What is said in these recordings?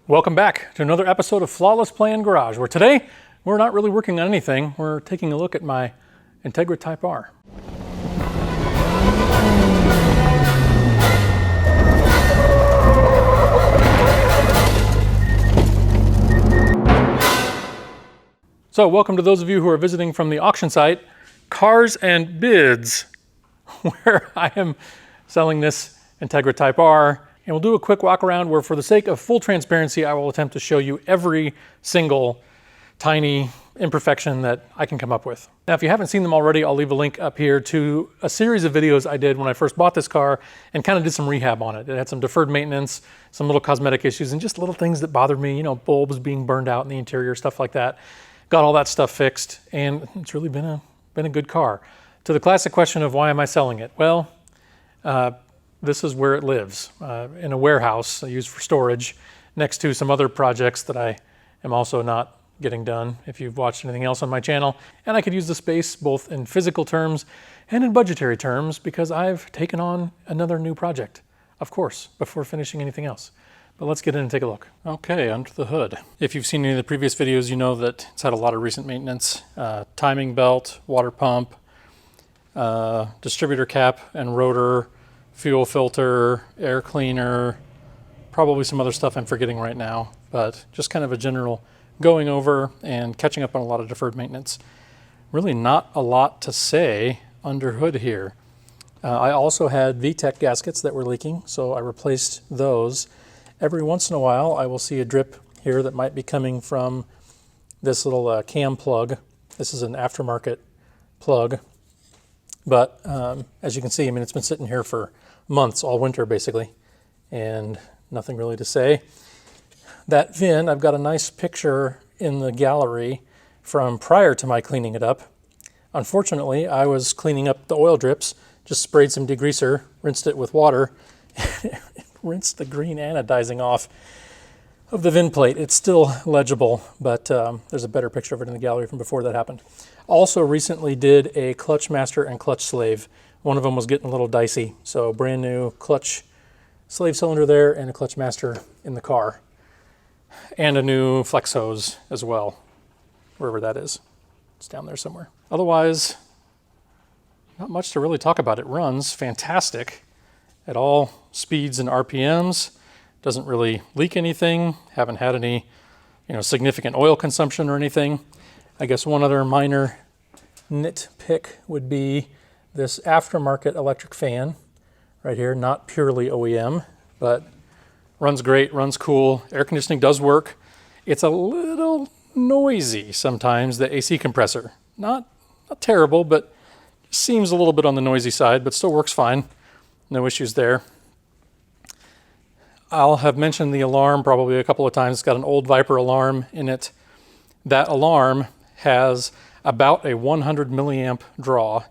Welcome back to another episode of Flawless Plan Garage, where today we're not really working on anything. We're taking a look at my Integra Type R. So welcome to those of you who are visiting from the auction site, Cars and Bids, where I am selling this Integra Type R. And we'll do a quick walk around where, for the sake of full transparency, I will attempt to show you every single tiny imperfection that I can come up with. Now, if you haven't seen them already, I'll leave a link up here to a series of videos I did when I first bought this car and kind of did some rehab on it. It had some deferred maintenance, some little cosmetic issues, and just little things that bothered me, you know, bulbs being burned out in the interior, stuff like that. Got all that stuff fixed, and it's really been a good car. To the classic question of why am I selling it? Well, this is where it lives, in a warehouse I use for storage, next to some other projects that I am also not getting done, if you've watched anything else on my channel. And I could use the space both in physical terms and in budgetary terms because I've taken on another new project, of course, before finishing anything else. But let's get in and take a look. Okay, under the hood. If you've seen any of the previous videos, you know that it's had a lot of recent maintenance. Timing belt, water pump, distributor cap and rotor, fuel filter, air cleaner, probably some other stuff I'm forgetting right now, but just kind of a general going over and catching up on a lot of deferred maintenance. Really not a lot to say under hood here. I also had VTEC gaskets that were leaking, so I replaced those. Every once in a while, I will see a drip here that might be coming from this little cam plug. This is an aftermarket plug. But as you can see, I mean, it's been sitting here for months, all winter basically, and nothing really to say. That VIN, I've got a nice picture in the gallery from prior to my cleaning it up. Unfortunately, I was cleaning up the oil drips, just sprayed some degreaser, rinsed it with water, rinsed the green anodizing off of the VIN plate. It's still legible, but there's a better picture of it in the gallery from before that happened. Also recently did a clutch master and clutch slave. One of them was getting a little dicey, so brand new clutch slave cylinder there and a clutch master in the car. And a new flex hose as well, wherever that is. It's down there somewhere. Otherwise, not much to really talk about. It runs fantastic at all speeds and RPMs. Doesn't really leak anything. Haven't had any, significant oil consumption or anything. I guess one other minor nitpick would be this aftermarket electric fan right here, not purely OEM, but runs great, runs cool. Air conditioning does work. It's a little noisy sometimes, the AC compressor. Not terrible, but seems a little bit on the noisy side, but still works fine. No issues there. I'll have mentioned the alarm probably a couple of times. It's got an old Viper alarm in it. That alarm has about a 100 milliamp draw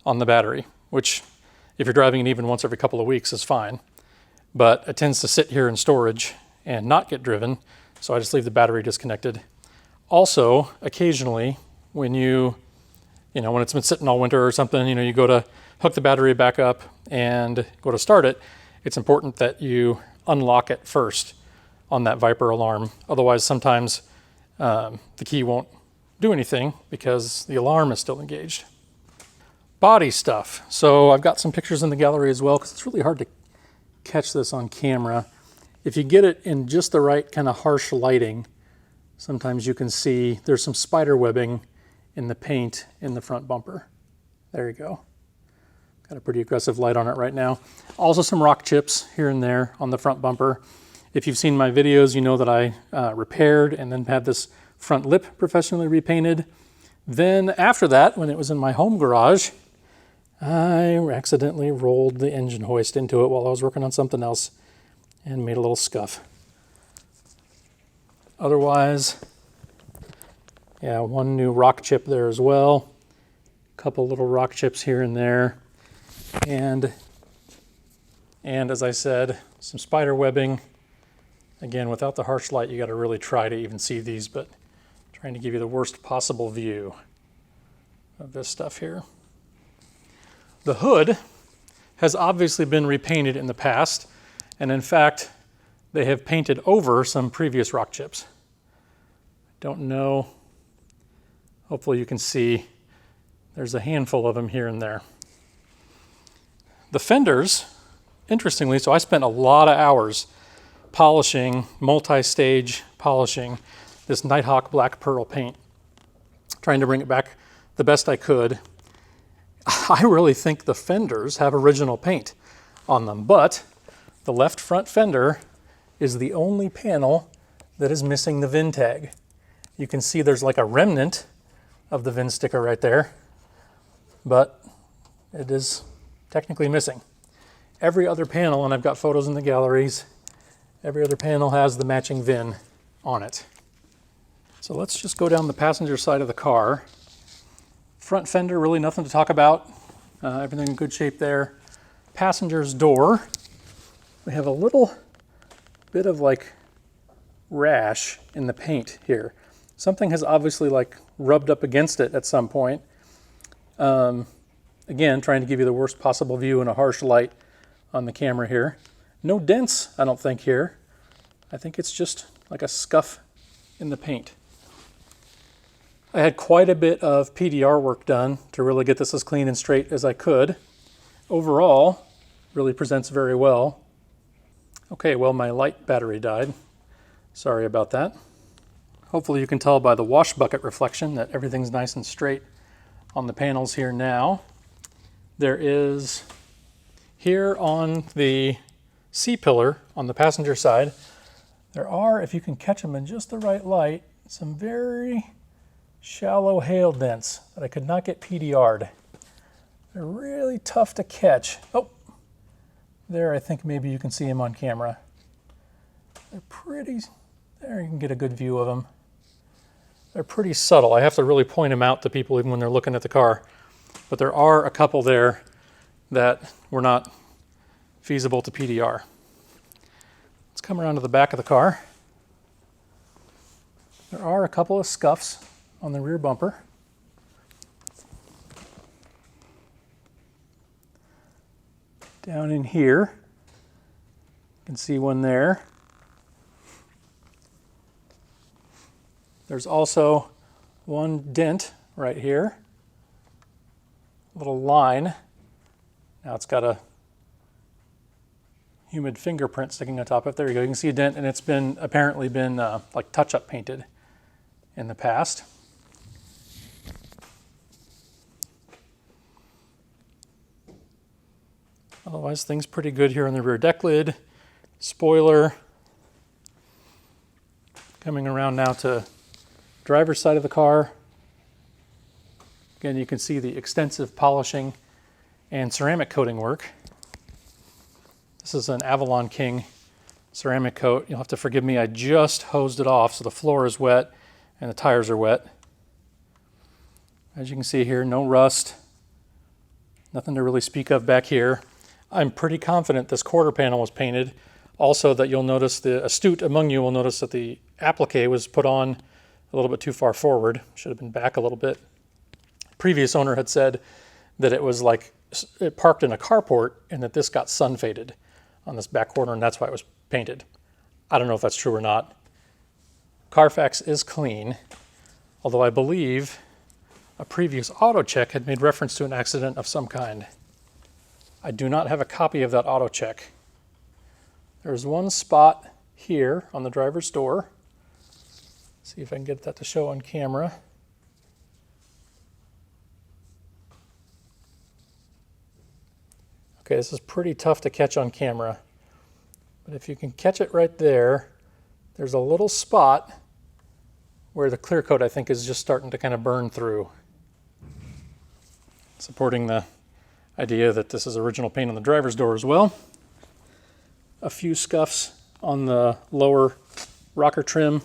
on the battery, which if you're driving it even once every couple of weeks is fine. But it tends to sit here in storage and not get driven, so I just leave the battery disconnected. Also, occasionally, when when it's been sitting all winter or something, you go to hook the battery back up and go to start it, it's important that you unlock it first on that Viper alarm. Otherwise, sometimes the key won't do anything because the alarm is still engaged. Body stuff. So I've got some pictures in the gallery as well because it's really hard to catch this on camera. If you get it in just the right kind of harsh lighting, sometimes you can see there's some spider webbing in the paint in the front bumper. There you go. Got a pretty aggressive light on it right now. Also some rock chips here and there on the front bumper. If you've seen my videos, you know that I repaired and then had this front lip professionally repainted. Then after that, when it was in my home garage, I accidentally rolled the engine hoist into it while I was working on something else and made a little scuff. Otherwise, yeah, one new rock chip there as well. A couple little rock chips here and there. And as I said, some spider webbing. Again, without the harsh light, you got to really try to even see these, but trying to give you the worst possible view of this stuff here. The hood has obviously been repainted in the past, and in fact, they have painted over some previous rock chips. Don't know. Hopefully you can see there's a handful of them here and there. The fenders, interestingly, so I spent a lot of hours polishing, multi-stage polishing this Nighthawk Black Pearl paint, trying to bring it back the best I could. I really think the fenders have original paint on them, but the left front fender is the only panel that is missing the VIN tag. You can see there's like a remnant of the VIN sticker right there, but it is technically missing. Every other panel, and I've got photos in the galleries, every other panel has the matching VIN on it. So let's just go down the passenger side of the car. Front fender, really nothing to talk about. Everything in good shape there. Passenger's door, we have a little bit of like rash in the paint here. Something has obviously like rubbed up against it at some point. Again, trying to give you the worst possible view in a harsh light on the camera here. No dents, I don't think, here. I think it's just like a scuff in the paint. I had quite a bit of PDR work done to really get this as clean and straight as I could. Overall, really presents very well. Okay, well, my light battery died. Sorry about that. Hopefully you can tell by the wash bucket reflection that everything's nice and straight on the panels here now. There is, here on the C-pillar on the passenger side, there are, if you can catch them in just the right light, some very shallow hail dents that I could not get PDR'd. They're really tough to catch. Oh, there, I think maybe you can see them on camera. They're pretty, there you can get a good view of them. They're pretty subtle. I have to really point them out to people even when they're looking at the car. But there are a couple there that were not feasible to PDR. Let's come around to the back of the car. There are a couple of scuffs on the rear bumper. Down in here, you can see one there. There's also one dent right here, a little line. Now it's got a humid fingerprint sticking on top of it. There you go. You can see a dent, and it's been apparently been like touch-up painted in the past. Otherwise, things pretty good here on the rear deck lid, spoiler. Coming around now to driver's side of the car. Again, you can see the extensive polishing and ceramic coating work. This is an Avalon King ceramic coat. You'll have to forgive me, I just hosed it off, so the floor is wet and the tires are wet. As you can see here, no rust. Nothing to really speak of back here. I'm pretty confident this quarter panel was painted. Also, that you'll notice, the astute among you will notice that the applique was put on a little bit too far forward. Should have been back a little bit. Previous owner had said that it was like it parked in a carport and that this got sun faded on this back corner, and that's why it was painted. I don't know if that's true or not. Carfax is clean, although I believe a previous auto check had made reference to an accident of some kind. I do not have a copy of that auto check. There's one spot here on the driver's door. See if I can get that to show on camera. Okay, this is pretty tough to catch on camera, but if you can catch it right there, there's a little spot where the clear coat, I think, is just starting to kind of burn through, supporting the idea that this is original paint on the driver's door as well. A few scuffs on the lower rocker trim.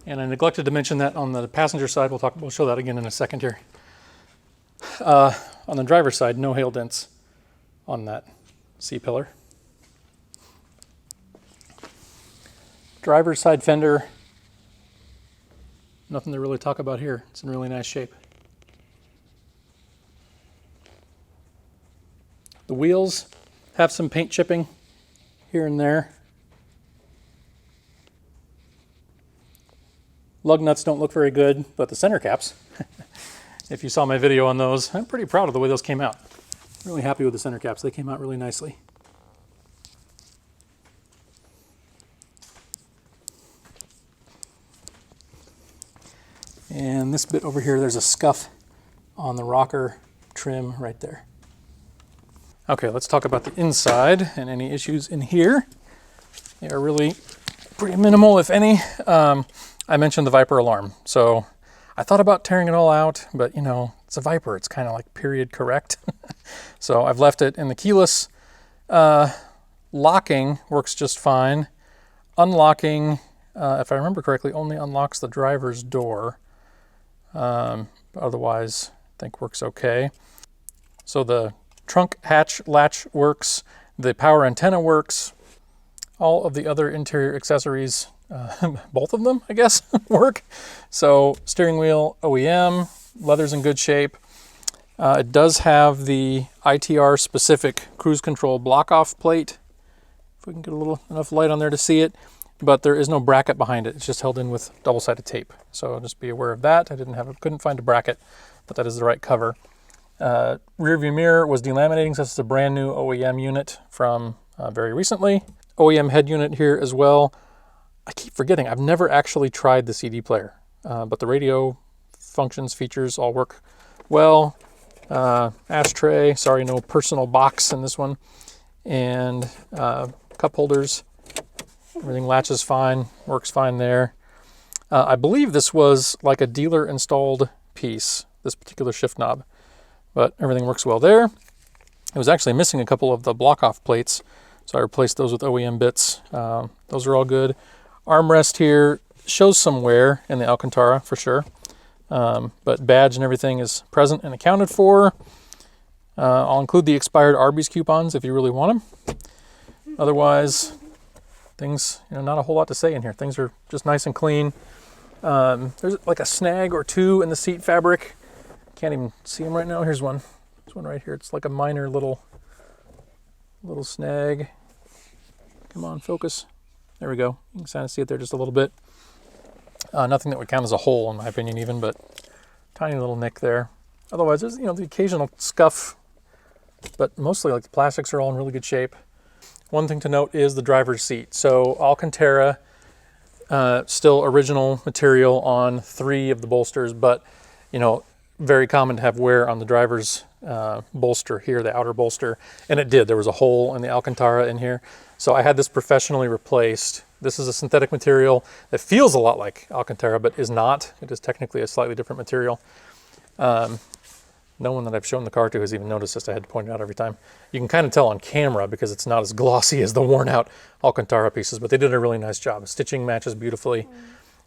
And I neglected to mention that on the passenger side. We'll show that again in a second here. On the driver's side, no hail dents on that C-pillar. Driver's side fender, nothing to really talk about here. It's in really nice shape. The wheels have some paint chipping here and there. Lug nuts don't look very good, but the center caps, if you saw my video on those, I'm pretty proud of the way those came out. Really happy with the center caps. They came out really nicely. And this bit over here, there's a scuff on the rocker trim right there. Okay, let's talk about the inside and any issues in here. They are really pretty minimal, if any. I mentioned the Viper alarm. So I thought about tearing it all out, but you know, it's a Viper. It's kind of like period correct. So I've left it in the keyless. Locking works just fine. Unlocking, if I remember correctly, only unlocks the driver's door. Otherwise, I think works okay. So the trunk hatch latch works. The power antenna works. All of the other interior accessories, both of them, I guess, work. So steering wheel, OEM, leather's in good shape. It does have the ITR specific cruise control block off plate. If we can get enough light on there to see it. But there is no bracket behind it. It's just held in with double-sided tape. So just be aware of that. I couldn't find a bracket, but that is the right cover. Rear view mirror was delaminating, so this is a brand new OEM unit from very recently. OEM head unit here as well. I keep forgetting, I've never actually tried the CD player, but the radio functions, features all work well. Ashtray, sorry, no personal box in this one. And cup holders. Everything latches fine, works fine there. I believe this was like a dealer installed piece, this particular shift knob, but everything works well there. It was actually missing a couple of the block off plates, so I replaced those with OEM bits. Those are all good. Armrest here shows some wear in the Alcantara for sure, but badge and everything is present and accounted for. I'll include the expired Arby's coupons if you really want them. Otherwise, things, not a whole lot to say in here. Things are just nice and clean. There's like a snag or two in the seat fabric. Can't even see them right now. Here's one. This one right here. It's like a minor little snag. Come on, focus. There we go. You can kind of see it there just a little bit. Nothing that would count as a hole in my opinion even, but tiny little nick there. Otherwise, there's the occasional scuff, but mostly like the plastics are all in really good shape. One thing to note is the driver's seat. So Alcantara, still original material on 3 of the bolsters, but very common to have wear on the driver's bolster here, the outer bolster, and it did. There was a hole in the Alcantara in here. So I had this professionally replaced. This is a synthetic material that feels a lot like Alcantara, but is not. It is technically a slightly different material. No one that I've shown the car to has even noticed this. I had to point it out every time. You can kind of tell on camera because it's not as glossy as the worn out Alcantara pieces, but they did a really nice job. Stitching matches beautifully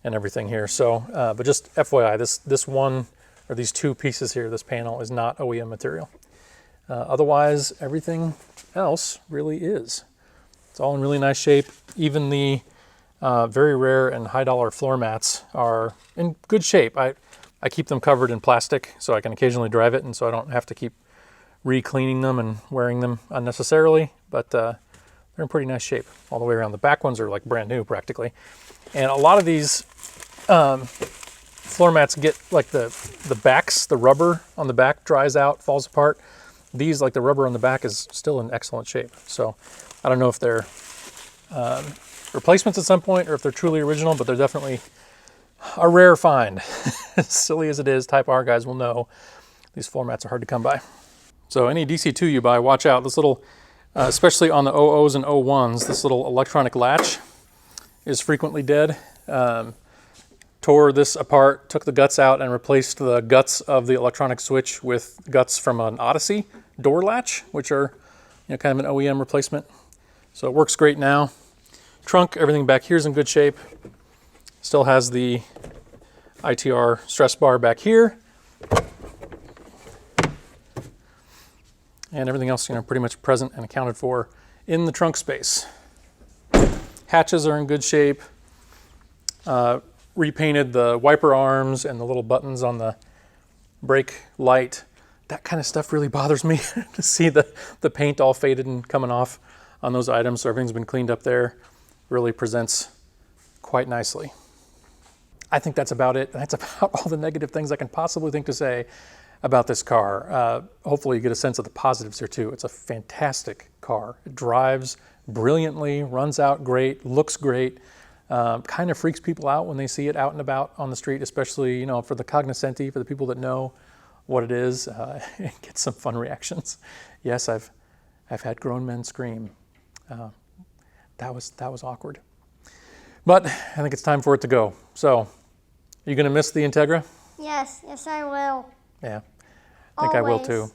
and everything here. So, but just FYI, this one, or these 2 pieces here, this panel is not OEM material. Otherwise, everything else really is. It's all in really nice shape. Even the very rare and high dollar floor mats are in good shape. I keep them covered in plastic so I can occasionally drive it, and so I don't have to keep re-cleaning them and wearing them unnecessarily, but they're in pretty nice shape all the way around. The back ones are like brand new practically. And a lot of these floor mats get like the backs, the rubber on the back dries out, falls apart. These, like the rubber on the back, is still in excellent shape. So I don't know if they're replacements at some point or if they're truly original, but they're definitely a rare find. As silly as it is, Type R guys will know these floor mats are hard to come by. So any DC2 you buy, watch out. This little, especially on the 00s and 01s, this little electronic latch is frequently dead. Tore this apart, took the guts out, and replaced the guts of the electronic switch with guts from an Odyssey door latch, which are kind of an OEM replacement. So it works great now. Trunk, everything back here is in good shape. Still has the ITR stress bar back here. And everything else, pretty much present and accounted for in the trunk space. Hatches are in good shape. Repainted the wiper arms and the little buttons on the brake light. that kind of stuff really bothers me to see the paint all faded and coming off on those items. So everything's been cleaned up there. Really presents quite nicely. I think that's about it. That's about all the negative things I can possibly think to say about this car. Hopefully you get a sense of the positives here too. It's a fantastic car. It drives brilliantly, runs out great, looks great. Kind of freaks people out when they see it out and about on the street, especially, you know, for the cognoscenti, for the people that know what it is. It gets some fun reactions. Yes, I've had grown men scream. That was awkward. But I think it's time for it to go. So, are you going to miss the Integra? Yes, I will. Yeah, I think I will too.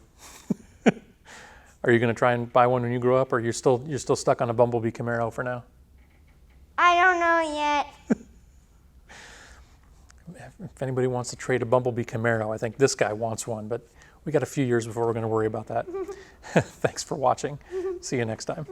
Are you going to try and buy one when you grow up, or you're still stuck on a Bumblebee Camaro for now? I don't know yet. If anybody wants to trade a Bumblebee Camaro, I think this guy wants one, but we got a few years before we're going to worry about that. Thanks for watching. See you next time.